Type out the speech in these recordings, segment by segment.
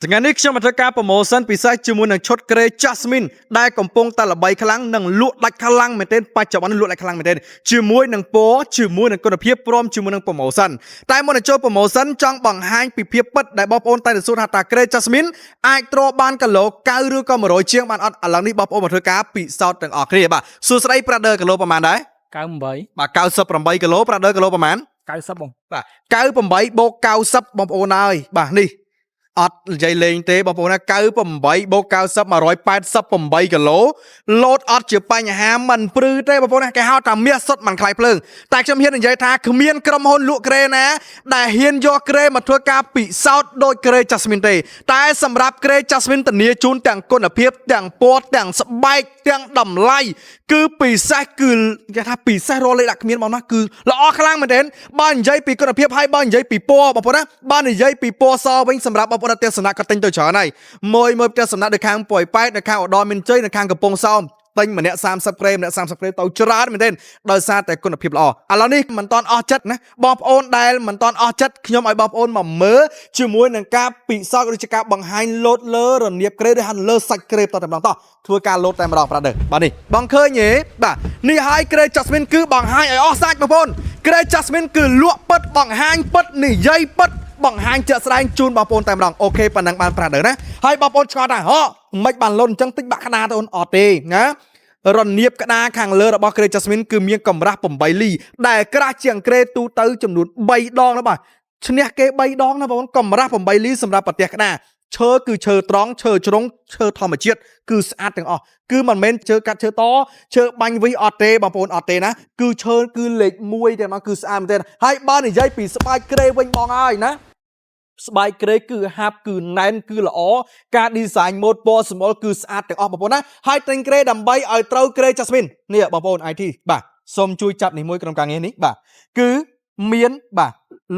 ថ្ងៃនេះខ្ញុំមកធ្វើការប្រម៉ូសិនពិសេសជាមួយនឹងឈុតក្រេ Jasmine ដែលកំពុងតែល្បីខ្លាំងនិងលក់ដាច់ខ្លាំងមែនទែនបច្ចុប្បន្នលក់ដាច់ខ្លាំងមែនទែនជាមួយនឹងពណ៌ជាមួយនឹងគុណភាពព្រមជាមួយនឹងប្រម៉ូសិនតែមុននឹងចូលប្រម៉ូសិនចង់បង្ហាញពីភាពពិតដែលបងប្អូនតែទៅសួរថាតើក្រេ Jasmine អាចទ្រាំបានគីឡូ90ឬក៏100ជាងបានអត់ឥឡូវនេះបងប្អូនមកធ្វើការពិសោធន៍ទាំងអស់គ្នាបាទសួស្ដី Brother គីឡូប្រហែលដែរ98បាទ98គីឡូ Brother គីឡូប្រហែល90បងបាទ98បូក90បងប្អូនហើយបាទនេះអត់និយាយលេងទេបងប្អូនណា98បូក90 188គីឡូលោតអត់ជាបញ្ហាមិនព្រឺទេបងប្អូនណាគេហៅថាមាសសុទ្ធមិនខ្លាយភ្លើងតែខ្ញុំហ៊ាននិយាយថាគ្មានក្រុមហ៊ុនលក់ក្រេណាដែលហ៊ានយកក្រេមកធ្វើការពិសោធន៍ដោយក្រេ Jasmine ទេតែសម្រាប់ក្រេ Jasmine ធានាជូនទាំងគុណភាពទាំងពណ៌ទាំងស្បែកទាំងតម្លៃគឺពិសេសគឺគេថាពិសេសរលេខដាក់គ្មានបងណាគឺល្អខ្លាំងមែនទែនបើនិយាយពីគុណភាពហើយបើនិយាយពីពណ៌បងប្អូនណាបើនិយាយពីពណ៌សវិញសម្រាប់បងប្អូនទេសនាក៏ទិញទៅច្រើនហើយមួយផ្ទះសំណាក់នៅខាងប៉ោយប៉ែតនៅខាងឧត្តរមានជ័យនៅខាងកំពង់សោមទិញម្នាក់30ក្រេម្នាក់30ក្រេទៅច្រើនមែនទេដោយសារតែគុណភាពល្អឥឡូវនេះមិនតាន់អស់ចិត្តណាបងប្អូនដែលមិនតាន់អស់ចិត្តខ្ញុំឲ្យបងប្អូនមកមើលជាមួយនឹងការពិសោធន៍ឬជាការបង្ហាញលោតលើរនាបក្រេឬហាន់លើសាច់ក្រេតតែម្ដងតោះធ្វើការលោតតែម្ដងប្រាដឺបាទនេះបងឃើញទេបាទនេះហើយក្រេ Jasmine គឺបង្ហាញឲ្យអស់សាច់បងប្អូនក្រេ Jasmine គឺលក់ពិតបង្ហាញពិតនិយាយពិតបង្ហាញជាក់ស្ដែងជូនបងប្អូនតែម្ដងអូខេប៉ុណ្ណឹងបានប្រាដឺណាហើយបងប្អូនឆ្ងល់ថាហ៎មិនបានលុនអញ្ចឹងតិចបាក់ក្តារទៅអូនអត់ទេណារនាបក្តារខាងលើរបស់ក្រេ Jasmine គឺមានកម្រាស់8លីដែលក្រាស់ជាងក្រេទូទៅចំនួន3ដងណាបាទឈ្នះគេ3ដងណាបងប្អូនកម្រាស់8លីសម្រាប់ប្រទេសក្តារឈើគឺឈើត្រង់ឈើជ្រុងឈើធម្មជាតិគឺស្អាតទាំងអស់គឺមិនមែនឈើកាត់ឈើតឈើបាញ់វីអត់ទេបងប្អូនអត់ទេណាគឺឈើគឺលេខ1តែមកគឺស្អាតមែនទេហើយបើនិយាយពីស្បែកក្រេវិញបងហើយណាស្បែកក្រេគឺហាប់គឺណែនគឺល្អការ design mode ពណ៌សម្បុរគឺស្អាតទាំងអស់បងប្អូនណាហើយទិញក្រេដើម្បីឲ្យត្រូវក្រេ Jasmine នេះបងប្អូន IT បាទសូមជួយចាប់នេះមួយក្រុមការងារនេះបាទគឺមានបាទ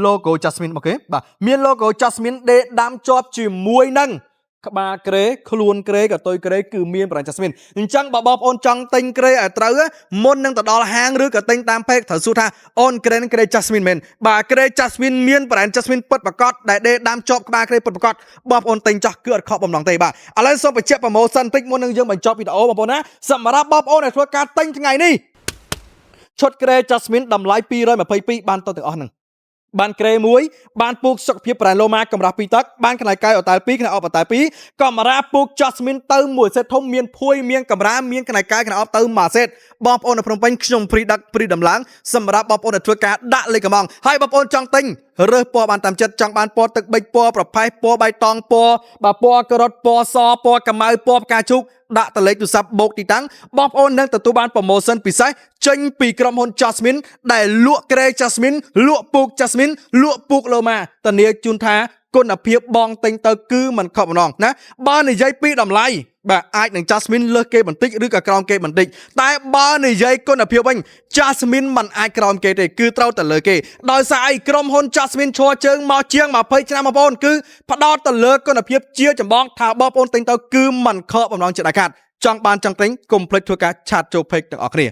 logo Jasmine អូខេបាទមាន logo Jasmine ដេដាំជាប់ជាមួយនឹងក្បាលក្រេខ្លួនក្រេកតុយក្រេគឺមានប្រាំ Jasmine អញ្ចឹងបើបងប្អូនចង់ទិញក្រេឲ្យត្រូវមុននឹងទៅដល់ហាងឬក៏ទិញតាមពេកត្រូវសួរថាអូនក្រេក្រេ Jasmine មែនបាទក្រេ Jasmine មានប្រាំ Jasmine ពិតប្រាកដដែលដេដាំជាប់ក្បាលក្រេពិតប្រាកដបងប្អូនទិញចោះគឺអត់ខកបំណងទេបាទឥឡូវសូមបញ្ជាក់ប្រម៉ូសិនតិចមុននឹងយើងបញ្ចប់វីដេអូបងប្អូនណាសម្រាប់បងប្អូនដែលធ្វើការទិញថ្ងៃនេះឈុតក្រេ Jasmine តម្លៃ222បានទៅទាំងអស់ហ្នឹងបានក្រេ1បានពូកសុខភាពប្រែឡូម៉ាកម្រាស់2ទឹកបានខ្នើយកាយអតាល2ខ្នើយអបអតាល2កាមេរ៉ាពូក Jasmine ទៅមួយសេតធំមានភួយមានកាមេរ៉ាមានខ្នើយកាយខ្នើយអបទៅមួយសេតបងប្អូននៅភ្នំពេញខ្ញុំព្រីដឹកព្រីដំឡើងសម្រាប់បងប្អូនដែលធ្វើការដាក់លេខកំងហើយបងប្អូនចង់ទិញរើសពណ៌បានតាមចិត្តចង់បានពណ៌ទឹកប៊ិចពណ៌ប្រផេះពណ៌បៃតងពណ៌បាទពណ៌ការ៉ុតពណ៌សពណ៌កម្ៅពណ៌ផ្កាឈូកដាក់តលេខទូរស័ព្ទបូកទីតាំងបងប្អូននឹងទទួលបានប្រម៉ូសិនពិសេសចេញពីក្រុមហ៊ុន Jasmine ដែលលក់ក្រេ Jasmine លក់ពូក Jasmine លក់ពូកឡូម៉ាធានាជូនថាគុណភាពបងទិញទៅគឺមិនខុសម្ដងណាបើនិយាយពីតម្លៃបាទអាចនឹង Jasmine លើសគេបន្តិចឬក៏ក្រោមគេបន្តិចតែបើនិយាយគុណភាពវិញ Jasmine មិនអាចក្រោមគេទេគឺត្រូវតែលើគេដោយសារអីក្រុមហ៊ុន Jasmine ឈរជើងមកជាង20ឆ្នាំបងប្អូនគឺផ្ដោតទៅលើគុណភាពជាចម្បងថាបងប្អូនទិញទៅគឺមិនខកបំណងចិត្តដាច់ខាតចង់បានចង់ទិញកុំភ្លេចធ្វើការឆាតចូល page ទាំងអស់គ្នា